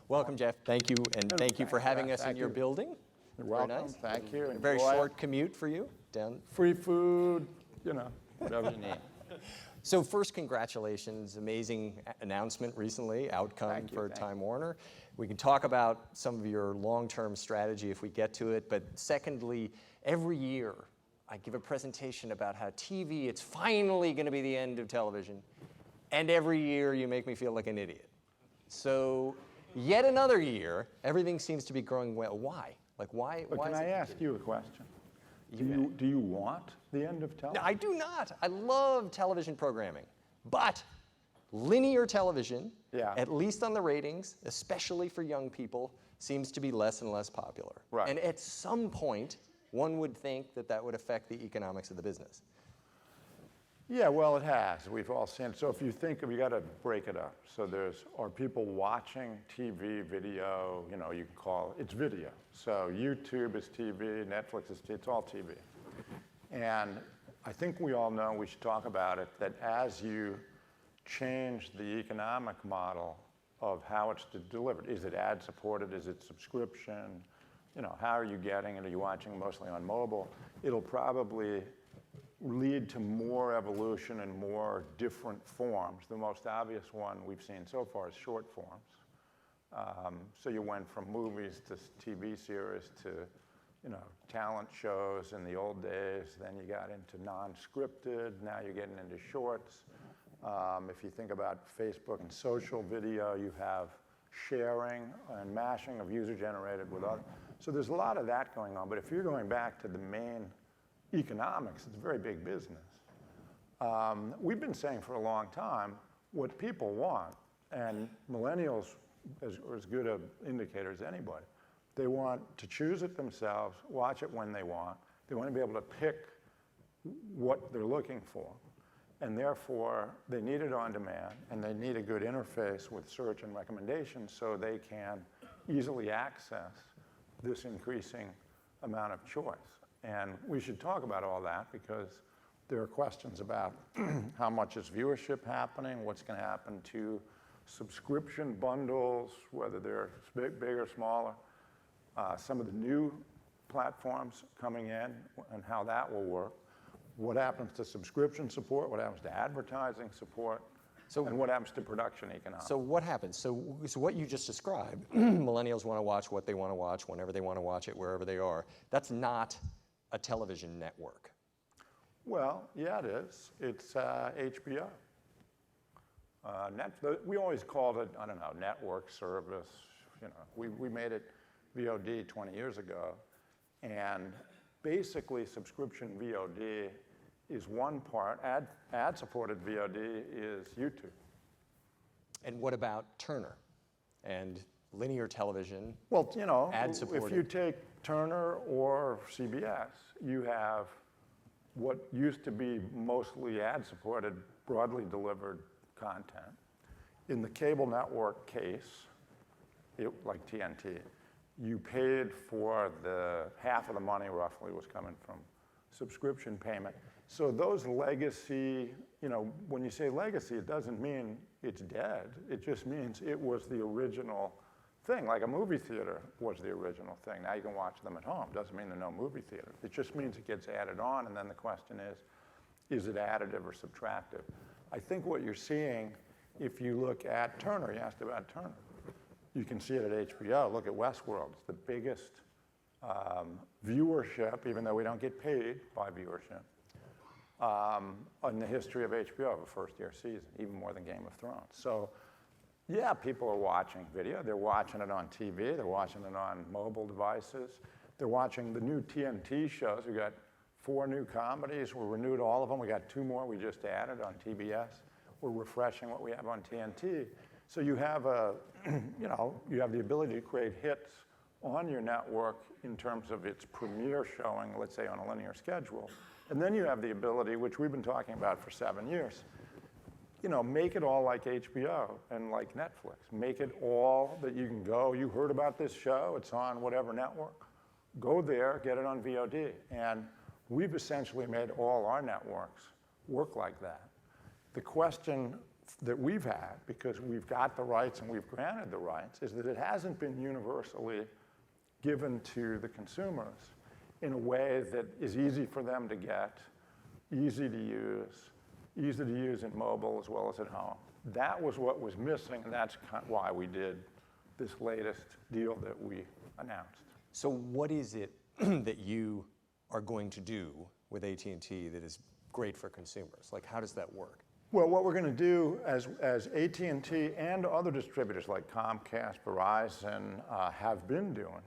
Welcome, Jeff. Thank you, and thank you for having us in your building. You're welcome. Very nice. Thank you. A very short commute for you down. Free food, whatever you need. So first, congratulations. Amazing announcement recently, outcome for Time Warner. We can talk about some of your long-term strategy if we get to it, but secondly, every year I give a presentation about how TV, it's finally going to be the end of television, and every year you make me feel like an idiot. So yet another year, everything seems to be growing well. Why? Why? But can I ask you a question? Do you want the end of television? No, I do not. I love television programming. But linear television, at least on the ratings, especially for young people, seems to be less and less popular. Right. And at some point, one would think that that would affect the economics of the business. Yeah, well, it has. We've all seen it. So if you think of, you got to break it up. So are people watching TV, video, you can call it's video. So YouTube is TV, Netflix is TV, it's all TV. And I think we all know, we should talk about it, that as you change the economic model of how it's delivered, is it ad-supported, is it subscription, how are you getting it, are you watching mostly on mobile, it'll probably lead to more evolution and more different forms. The most obvious one we've seen so far is short forms. So you went from movies to TV series to, talent shows in the old days. Then you got into non-scripted. Now you're getting into shorts. If you think about Facebook and social video, you have sharing and mashing of user-generated with others. So there's a lot of that going on. But if you're going back to the main economics, it's a very big business. We've been saying for a long time what people want, and millennials are as good an indicator as anybody. They want to choose it themselves, watch it when they want. They want to be able to pick what they're looking for. And therefore, they need it on demand, and they need a good interface with search and recommendations so they can easily access this increasing amount of choice. And we should talk about all that because there are questions about how much is viewership happening, what's going to happen to subscription bundles, whether they're big or smaller, some of the new platforms coming in and how that will work, what happens to subscription support, what happens to advertising support, and what happens to production economics. So what happens? So what you just described, millennials want to watch what they want to watch, whenever they want to watch it, wherever they are. That's not a television network. Well, yeah, it is. It's HBO. We always called it, I don't know, network service. We made it VOD 20 years ago. And basically, subscription VOD is one part. Ad-supported VOD is YouTube. And what about Turner and linear television? Well, ad-supported. If you take Turner or CBS, you have what used to be mostly ad-supported, broadly delivered content. In the cable network case, like TNT, you paid for half of the money roughly was coming from subscription payment. So those legacy, when you say legacy, it doesn't mean it's dead. It just means it was the original thing, like a movie theater was the original thing. Now you can watch them at home. Doesn't mean there are no movie theaters. It just means it gets added on, and then the question is it additive or subtractive? I think what you're seeing, if you look at Turner, you asked about Turner, you can see it at HBO. Look at Westworld. It's the biggest viewership, even though we don't get paid by viewership, in the history of HBO, a first-year season, even more than Game of Thrones. So yeah, people are watching video. They're watching it on TV. They're watching it on mobile devices. They're watching the new TNT shows. We got 4 new comedies. We renewed all of them. We got 2 more we just added on TBS. We're refreshing what we have on TNT. So you have you have the ability to create hits on your network in terms of its premiere showing, let's say on a linear schedule. And then you have the ability, which we've been talking about for 7 years, make it all like HBO and like Netflix. Make it all that you can go. You heard about this show. It's on whatever network. Go there, get it on VOD. And we've essentially made all our networks work like that. The question that we've had, because we've got the rights and we've granted the rights, is that it hasn't been universally given to the consumers in a way that is easy for them to get, easy to use in mobile as well as at home. That was what was missing, and that's why we did this latest deal that we announced. So what is it that you are going to do with AT&T that is great for consumers? Like, how does that work? Well, what we're going to do as AT&T and other distributors like Comcast, Verizon have been doing,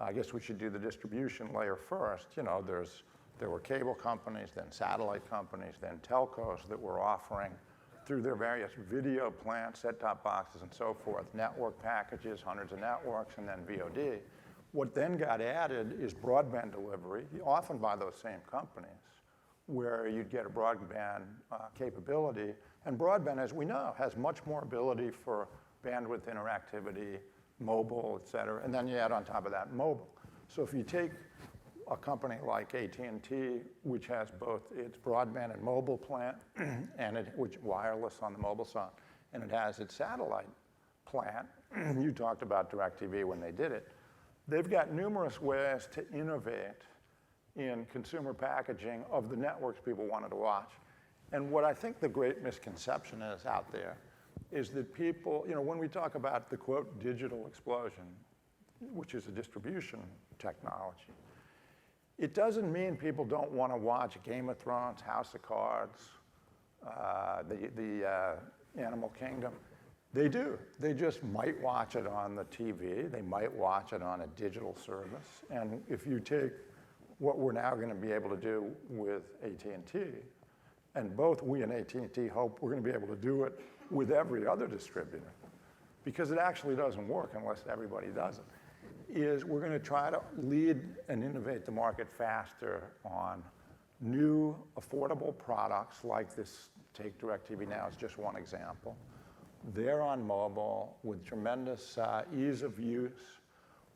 I guess we should do the distribution layer first. You know, there were cable companies, then satellite companies, then telcos that were offering through their various video plans, set-top boxes and so forth, network packages, hundreds of networks, and then VOD. What then got added is broadband delivery, often by those same companies, where you'd get a broadband capability. And broadband, as we know, has much more ability for bandwidth interactivity, mobile, et cetera, and then you add on top of that mobile. So if you take a company like AT&T, which has both its broadband and mobile plan, which wireless on the mobile side, and it has its satellite plan, you talked about DirecTV when they did it, they've got numerous ways to innovate in consumer packaging of the networks people wanted to watch. And what I think the great misconception is out there is that people, you know, when we talk about the quote digital explosion, which is a distribution technology, it doesn't mean people don't want to watch Game of Thrones, House of Cards, the Animal Kingdom. They do. They just might watch it on the TV. They might watch it on a digital service. And if you take what we're now going to be able to do with AT&T, and both we and AT&T hope we're going to be able to do it with every other distributor, because it actually doesn't work unless everybody does it, is we're going to try to lead and innovate the market faster on new, affordable products like this. Take DirecTV Now as just one example. They're on mobile with tremendous ease of use,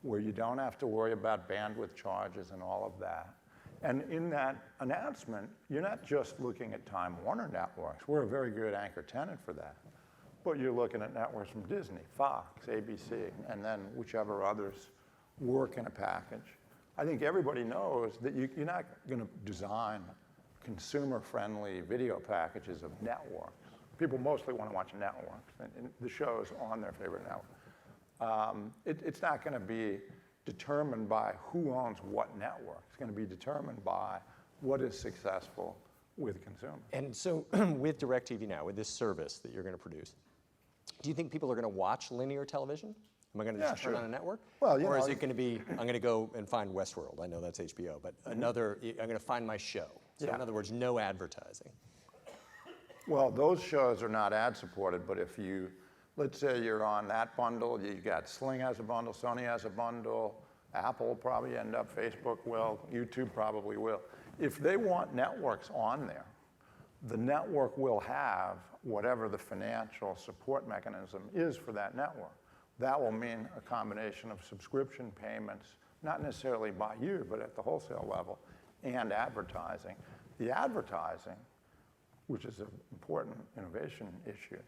where you don't have to worry about bandwidth charges and all of that. And in that announcement, you're not just looking at Time Warner networks. We're a very good anchor tenant for that. But you're looking at networks from Disney, Fox, ABC, and then whichever others work in a package. I think everybody knows that you're not going to design consumer-friendly video packages of networks. People mostly want to watch networks and the shows on their favorite network. It's not going to be determined by who owns what network. It's going to be determined by what is successful with consumers. And so with DirecTV Now, with this service that you're going to produce, do you think people are going to watch linear television? Am I going to just turn on a network? Well, or is it going to be, I'm going to go and find Westworld. I know that's HBO, but I'm going to find my show. So in other words, no advertising. Well, those shows are not ad supported, but if you, let's say you're on that bundle, you got Sling has a bundle, Sony has a bundle, Apple will probably end up, Facebook will, YouTube probably will. If they want networks on there, the network will have whatever the financial support mechanism is for that network. That will mean a combination of subscription payments, not necessarily by you, but at the wholesale level, and advertising. The advertising, which is an important innovation issue,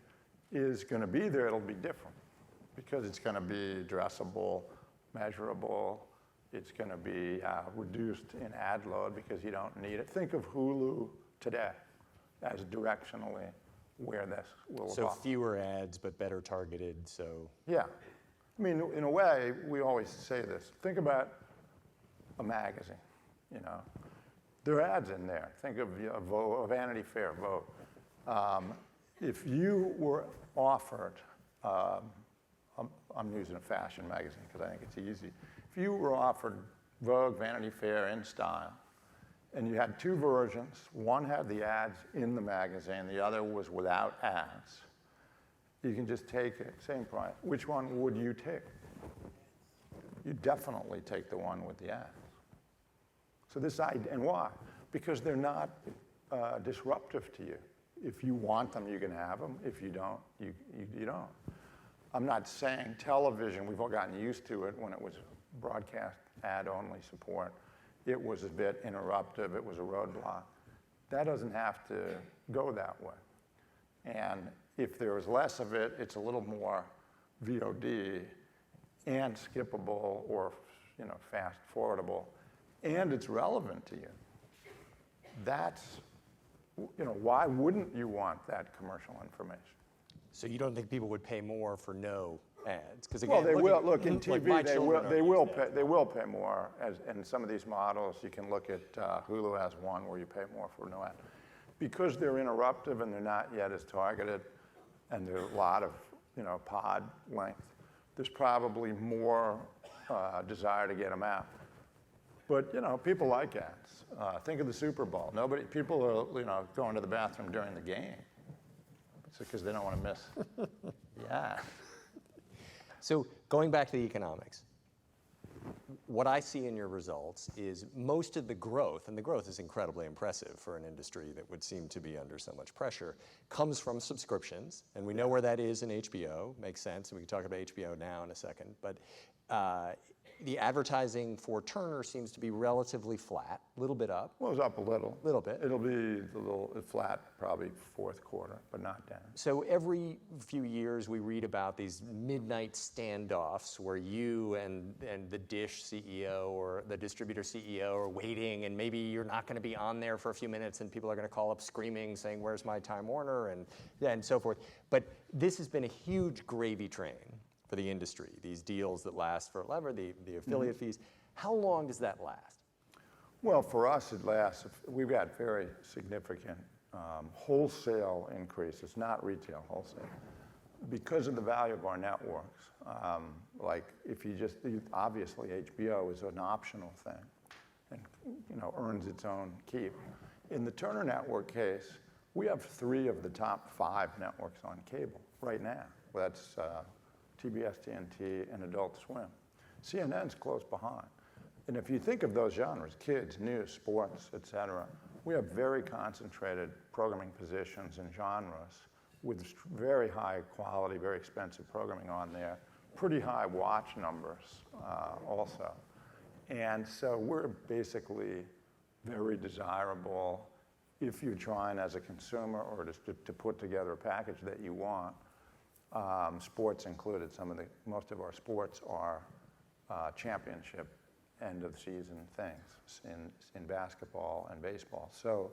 is going to be there. It'll be different because it's going to be addressable, measurable. It's going to be reduced in ad load because you don't need it. Think of Hulu today as directionally where this will evolve. So fewer ads, but better targeted, so. Yeah. I mean, in a way, we always say this. Think about a magazine, you know. There are ads in there. Think of a Vanity Fair, Vogue. If you were offered, I'm using a fashion magazine because I think it's easy. If you were offered Vogue, Vanity Fair, InStyle, and you had two versions, one had the ads in the magazine, the other was without ads, you can just take it, same price. Which one would you take? You definitely take the one with the ads. So this idea, and why? Because they're not disruptive to you. If you want them, you can have them. If you don't, you don't. I'm not saying television, we've all gotten used to it when it was broadcast ad-only support. It was a bit interruptive, it was a roadblock. That doesn't have to go that way. And if there was less of it, it's a little more VOD and skippable or fast forwardable, and it's relevant to you. That's, why wouldn't you want that commercial information? So you don't think people would pay more for no ads? Because Well, again, they will. Look, in TV, like they will pay more. And some of these models, you can look at Hulu has one where you pay more for no ad. Because they're interruptive and they're not yet as targeted, and there's a lot of pod length, there's probably more desire to get them out. But people like ads. Think of the Super Bowl. People are going to the bathroom during the game. It's because they don't want to miss. Yeah. So going back to the economics, what I see in your results is most of the growth, and the growth is incredibly impressive for an industry that would seem to be under so much pressure, comes from subscriptions. And we know where that is in HBO. Makes sense. And we can talk about HBO now in a second. But the advertising for Turner seems to be relatively flat, a little bit up. Well, it's up a little. Little bit. It'll be a little flat probably fourth quarter, but not down. So every few years we read about these midnight standoffs where you and the Dish CEO or the distributor CEO are waiting, and maybe you're not going to be on there for a few minutes and people are going to call up screaming saying, "Where's my Time Warner?" and so forth. But this has been a huge gravy train for the industry, these deals that last forever, the affiliate fees. How long does that last? Well, for us, it lasts. We've got very significant wholesale increases, not retail, wholesale, because of the value of our networks. Like if obviously HBO is an optional thing and earns its own keep. In the Turner Network case, we have 3 of the top 5 networks on cable right now. That's TBS, TNT, and Adult Swim. CNN's close behind. And if you think of those genres, kids, news, sports, et cetera, we have very concentrated programming positions and genres with very high quality, very expensive programming on there, pretty high watch numbers also. And so we're basically very desirable if you're trying as a consumer or to put together a package that you want. Sports included. Most of our sports are championship end of season things in basketball and baseball. So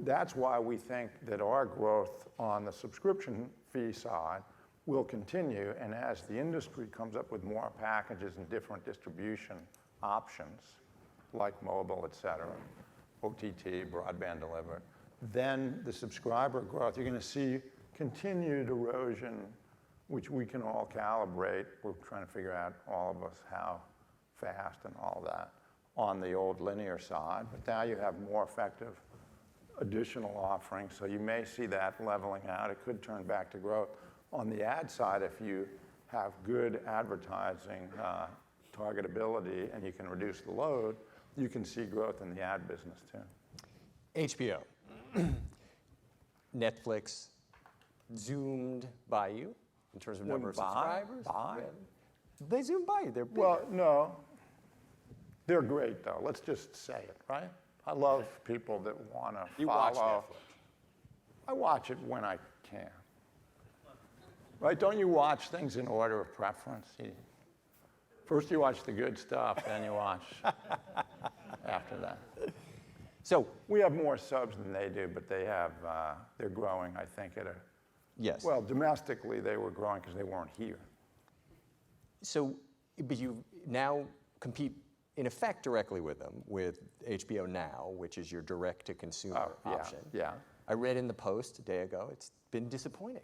that's why we think that our growth on the subscription fee side will continue, and as the industry comes up with more packages and different distribution options, like mobile, et cetera, OTT, broadband delivered, then the subscriber growth, you're going to see continued erosion, which we can all calibrate. We're trying to figure out, all of us, how fast and all that on the old linear side. But now you have more effective additional offerings, so you may see that leveling out. It could turn back to growth. On the ad side, if you have good advertising targetability and you can reduce the load, you can see growth in the ad business too. HBO, Netflix zoomed by you in terms of number of subscribers? Buy? They zoomed by you. They're big. Well, no. They're great, though. Let's just say it, right? I love people that want to follow. You watch Netflix? I watch it when I can. Right? Don't you watch things in order of preference? First you watch the good stuff, then you watch after that. So we have more subs than they do, but they're growing, I think, at a... Yes. Well, domestically, they were growing because they weren't here. So, but you now compete, in effect, directly with them, with HBO Now, which is your direct-to-consumer option. Yeah. I read in the Post a day ago, it's been disappointing.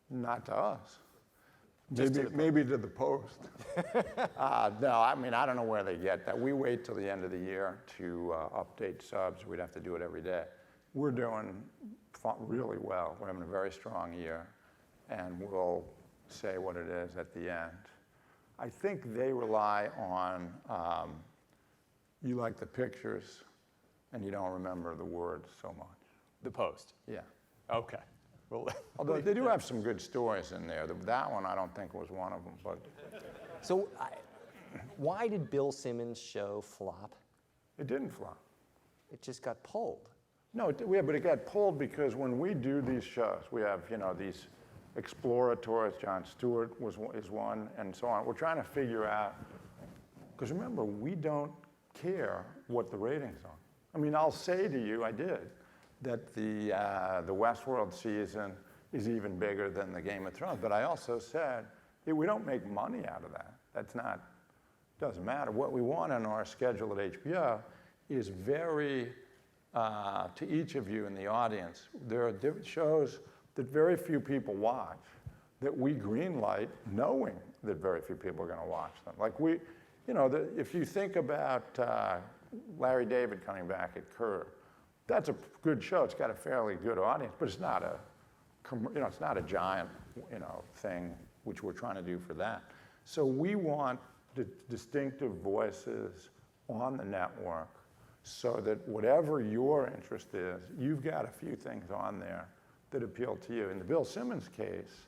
Not to us. Just Maybe to the Post. No, I mean, I don't know where they get that. We wait till the end of the year to update subs. We'd have to do it every day. We're doing really well. We're having a very strong year, and we'll say what it is at the end. I think they rely on, you like the pictures, and you don't remember the words so much. The Post? Yeah. Okay. Well, although they do have some good stories in there. That one I don't think was one of them. But so why did Bill Simmons' show flop? It didn't flop. It just got pulled. No, but it got pulled because when we do these shows, we have, these exploratories, Jon Stewart is one, and so on. We're trying to figure out, because remember, we don't care what the ratings are. I mean, I'll say to you, I did, that the Westworld season is even bigger than the Game of Thrones, but I also said, we don't make money out of that. That's not, doesn't matter. What we want on our schedule at HBO is very, to each of you in the audience, there are shows that very few people watch that we greenlight knowing that very few people are going to watch them. Like if you think about Larry David coming back at Curb, that's a good show. It's got a fairly good audience, but it's not it's not a giant, thing which we're trying to do for that. So we want the distinctive voices on the network so that whatever your interest is, you've got a few things on there that appeal to you. In the Bill Simmons case,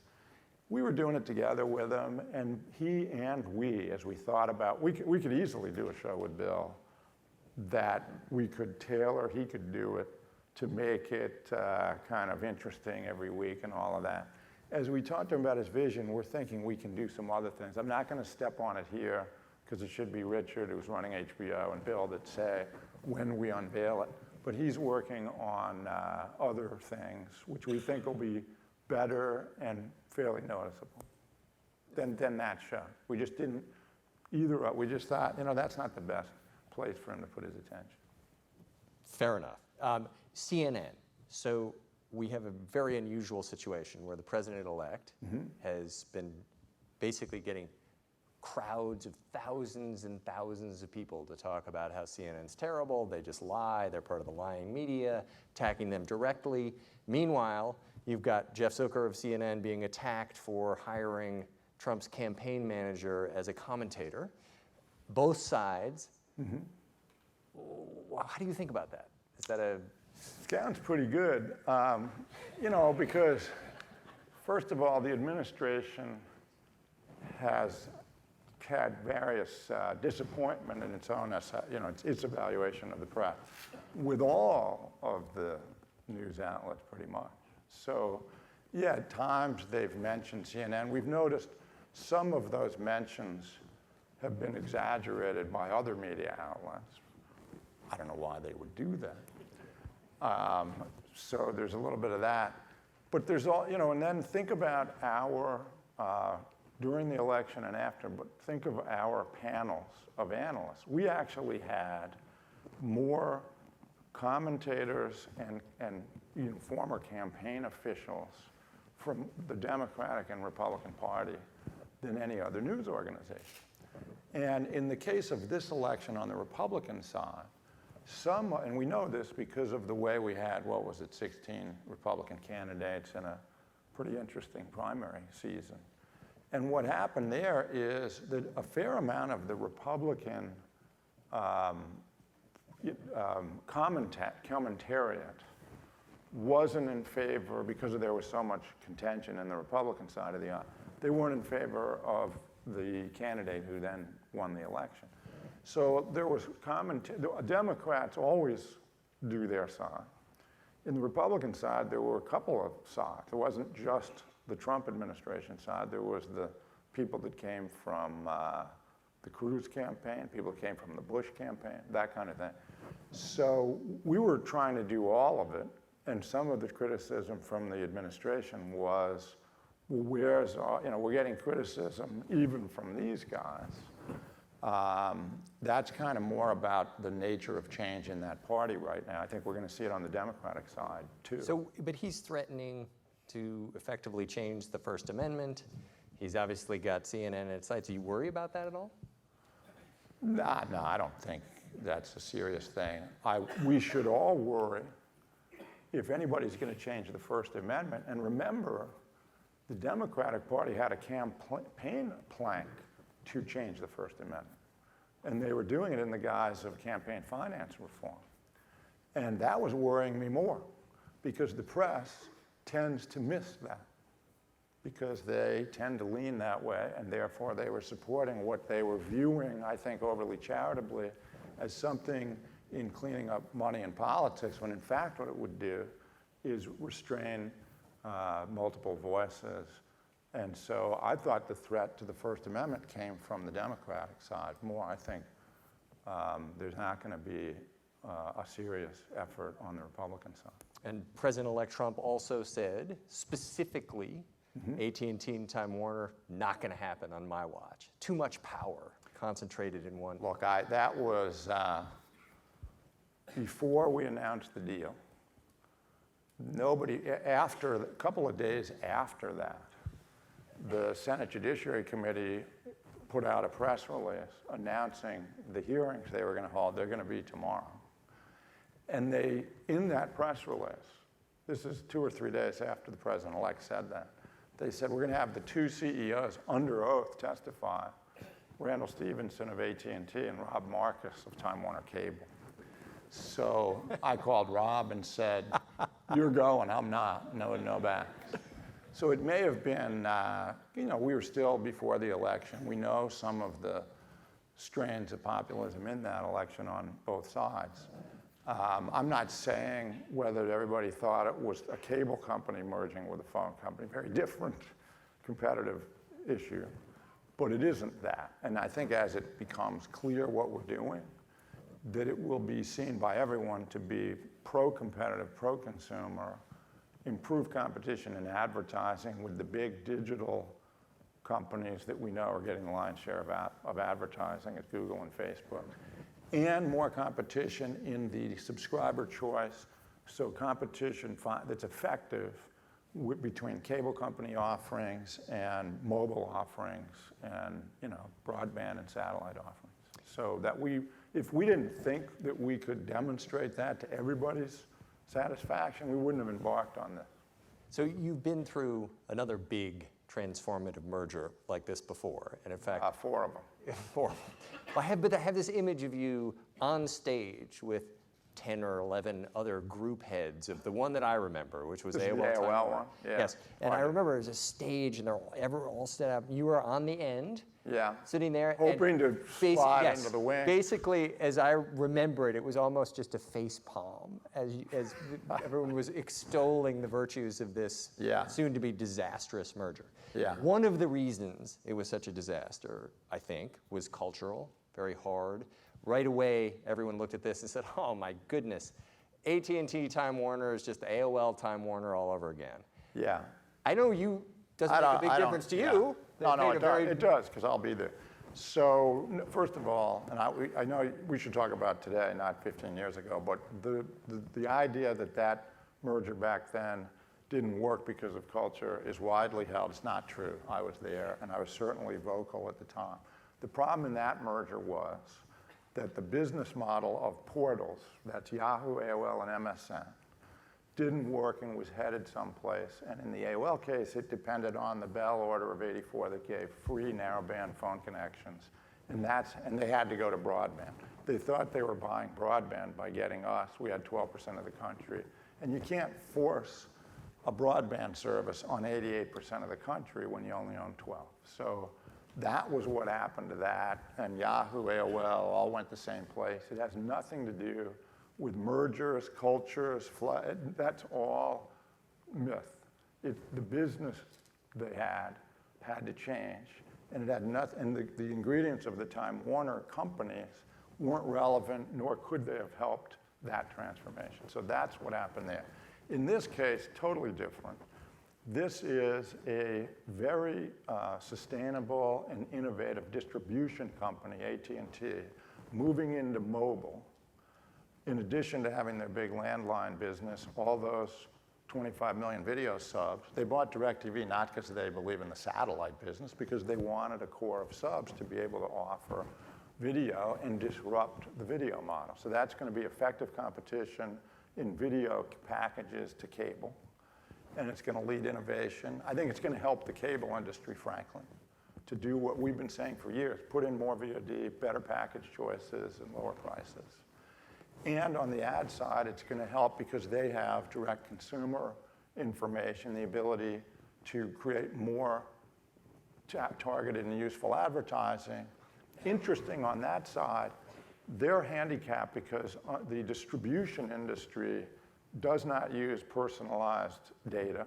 we were doing it together with him, and he and we, as we thought about, we could easily do a show with Bill that we could tailor, he could do it to make it kind of interesting every week and all of that. As we talked to him about his vision, we're thinking we can do some other things. I'm not going to step on it here because it should be Richard, who's running HBO, and Bill that say when we unveil it. But he's working on other things which we think will be better and fairly noticeable than that show. We just didn't we just thought, that's not the best place for him to put his attention. Fair enough. CNN. So we have a very unusual situation where the president-elect has been basically getting crowds of thousands and thousands of people to talk about how CNN's terrible, they just lie, they're part of the lying media, attacking them directly. Meanwhile, you've got Jeff Zucker of CNN being attacked for hiring Trump's campaign manager as a commentator. Both sides. How do you think about that? Is that a... Sounds pretty good, because first of all, the administration has had various disappointment in its own, its evaluation of the press with all of the news outlets pretty much. So, yeah, at times they've mentioned CNN. We've noticed some of those mentions have been exaggerated by other media outlets. I don't know why they would do that. So there's a little bit of that. But there's all, and then think about during the election and after, but think of our panels of analysts. We actually had more commentators and former campaign officials from the Democratic and Republican Party than any other news organization. And in the case of this election on the Republican side, and we know this because of the way we had, 16 Republican candidates in a pretty interesting primary season. And what happened there is that a fair amount of the Republican commentariat wasn't in favor, because there was so much contention in the Republican side of the aisle, they weren't in favor of the candidate who then won the election. So there was Democrats always do their side. In the Republican side, there were a couple of sides. It wasn't just the Trump administration side. There was the people that came from the Cruz campaign, people that came from the Bush campaign, that kind of thing. So we were trying to do all of it, and some of the criticism from the administration was, well, we're getting criticism even from these guys. That's kind of more about the nature of change in that party right now. I think we're going to see it on the Democratic side, too. So, but he's threatening to effectively change the First Amendment. He's obviously got CNN at its sites. Do you worry about that at all? No, I don't think that's a serious thing. We should all worry if anybody's going to change the First Amendment. And remember, the Democratic Party had a campaign plank to change the First Amendment. And they were doing it in the guise of campaign finance reform. And that was worrying me more, because the press tends to miss that, because they tend to lean that way, and therefore they were supporting what they were viewing, I think overly charitably, as something in cleaning up money in politics, when in fact what it would do is restrain multiple voices. And so I thought the threat to the First Amendment came from the Democratic side more. I think there's not going to be a serious effort on the Republican side. And President-elect Trump also said, specifically, AT&T and Time Warner, not going to happen on my watch. Too much power concentrated in one. Look, that was before we announced the deal. A couple of days after that, the Senate Judiciary Committee put out a press release announcing the hearings they were going to hold. They're going to be tomorrow. And in that press release, this is 2 or 3 days after the president-elect said that, they said, we're going to have the 2 CEOs under oath testify, Randall Stephenson of AT&T and Rob Marcus of Time Warner Cable. So I called Rob and said, you're going, I'm not, no backs. So it may have been, we were still before the election. We know some of the strains of populism in that election on both sides. I'm not saying whether everybody thought it was a cable company merging with a phone company, very different competitive issue, but it isn't that. And I think as it becomes clear what we're doing, that it will be seen by everyone to be pro-competitive, pro-consumer, improve competition in advertising with the big digital companies that we know are getting the lion's share of advertising at Google and Facebook, and more competition in the subscriber choice, so competition that's effective between cable company offerings and mobile offerings and broadband and satellite offerings. So that if we didn't think that we could demonstrate that to everybody's satisfaction, we wouldn't have embarked on this. So you've been through another big transformative merger like this before, and in fact, 4 of them. 4. I have this image of you on stage with 10 or 11 other group heads of the one that I remember, which was This AOL. is the AOL one. Yeah. Yes, and I remember it was a stage, and they're all set up. You were on the end, sitting there, hoping to slide into the wing. Basically, as I remember it, it was almost just a face palm as everyone was extolling the virtues of this soon-to-be disastrous merger. Yeah. One of the reasons it was such a disaster, I think, was cultural, very hard. Right away, everyone looked at this and said, oh my goodness, AT&T Time Warner is just AOL Time Warner all over again. Yeah. I know doesn't make a big difference to you. No, it does, because I'll be there. So first of all, and I know we should talk about today, not 15 years ago, but the idea that merger back then didn't work because of culture is widely held. It's not true. I was there, and I was certainly vocal at the time. The problem in that merger was that the business model of portals, that's Yahoo, AOL, and MSN, didn't work and was headed someplace. And in the AOL case, it depended on the Bell Order of '84 that gave free narrowband phone connections. And they had to go to broadband. They thought they were buying broadband by getting us. We had 12% of the country. And you can't force a broadband service on 88% of the country when you only own 12. So that was what happened to that. And Yahoo, AOL all went the same place. It has nothing to do with mergers, cultures, that's all myth. The business they had to change. And it had nothing, and the ingredients of the Time Warner companies weren't relevant, nor could they have helped that transformation. So that's what happened there. In this case, totally different. This is a very sustainable and innovative distribution company, AT&T, moving into mobile. In addition to having their big landline business, all those 25 million video subs, they bought DirecTV not because they believe in the satellite business, because they wanted a core of subs to be able to offer video and disrupt the video model. So that's going to be effective competition in video packages to cable. And it's going to lead innovation. I think it's going to help the cable industry, frankly, to do what we've been saying for years, put in more VOD, better package choices, and lower prices. And on the ad side, it's going to help because they have direct consumer information, the ability to create more targeted and useful advertising. Interesting on that side, they're handicapped because the distribution industry does not use personalized data,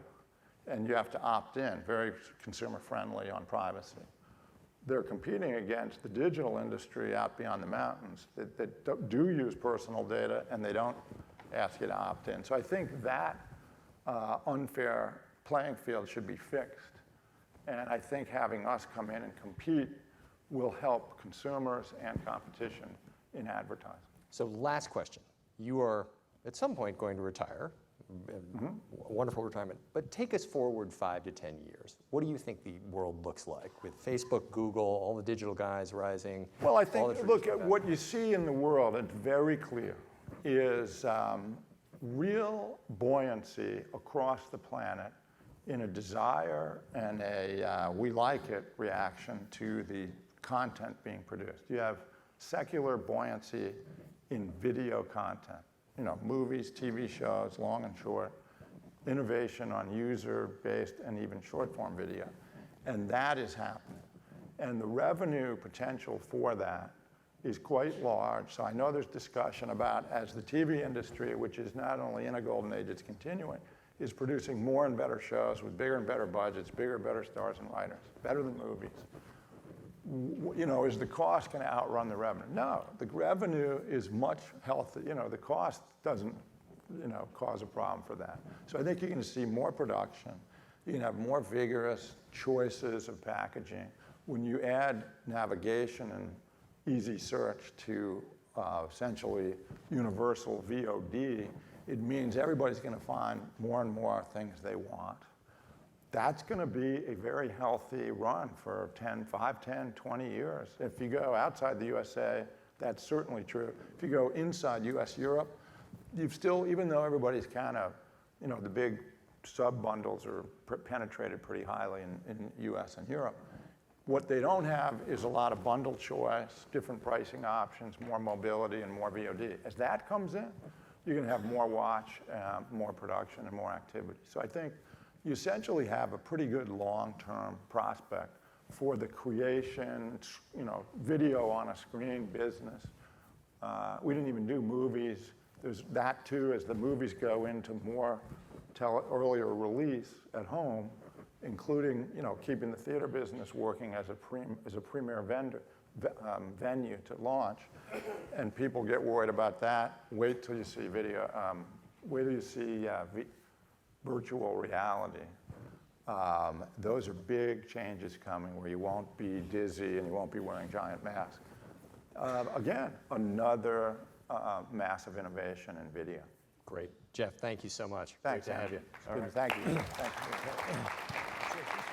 and you have to opt in, very consumer friendly on privacy. They're competing against the digital industry out beyond the mountains that do use personal data, and they don't ask you to opt in. So I think that unfair playing field should be fixed. And I think having us come in and compete will help consumers and competition in advertising. So last question. You are at some point going to retire. Wonderful retirement. But take us forward 5 to 10 years. What do you think the world looks like with Facebook, Google, all the digital guys rising? Well, I think, look, what you see in the world, it's very clear, is real buoyancy across the planet in a desire and a we like it reaction to the content being produced. You have secular buoyancy in video content, you know, movies, TV shows, long and short, innovation on user-based and even short-form video. And that is happening. And the revenue potential for that is quite large. So I know there's discussion about, as the TV industry, which is not only in a golden age, it's continuing, is producing more and better shows with bigger and better budgets, bigger and better stars and writers, better than movies. You know, is the cost going to outrun the revenue? No, the revenue is much healthier. You know, the cost doesn't, you know, cause a problem for that. So I think you're going to see more production. You can have more vigorous choices of packaging. When you add navigation and easy search to essentially universal VOD, it means everybody's going to find more and more things they want. That's going to be a very healthy run for 5, 10, 20 years. If you go outside the USA, that's certainly true. If you go inside US, Europe, you've still, even though everybody's kind of, you know, the big sub-bundles are penetrated pretty highly in US and Europe, what they don't have is a lot of bundle choice, different pricing options, more mobility, and more VOD. As that comes in, you're going to have more watch, more production, and more activity. So I think you essentially have a pretty good long-term prospect for the creation, you know, video on a screen business. We didn't even do movies. There's that too, as the movies go into more earlier release at home, including, you know, keeping the theater business working as a premier venue to launch, and people get worried about that. Wait till you see video. Wait till you see virtual reality. Those are big changes coming where you won't be dizzy and you won't be wearing giant masks. Again, another massive innovation in video. Great. Jeff, thank you so much. Thanks, Great to have you. Thank you. Thank you.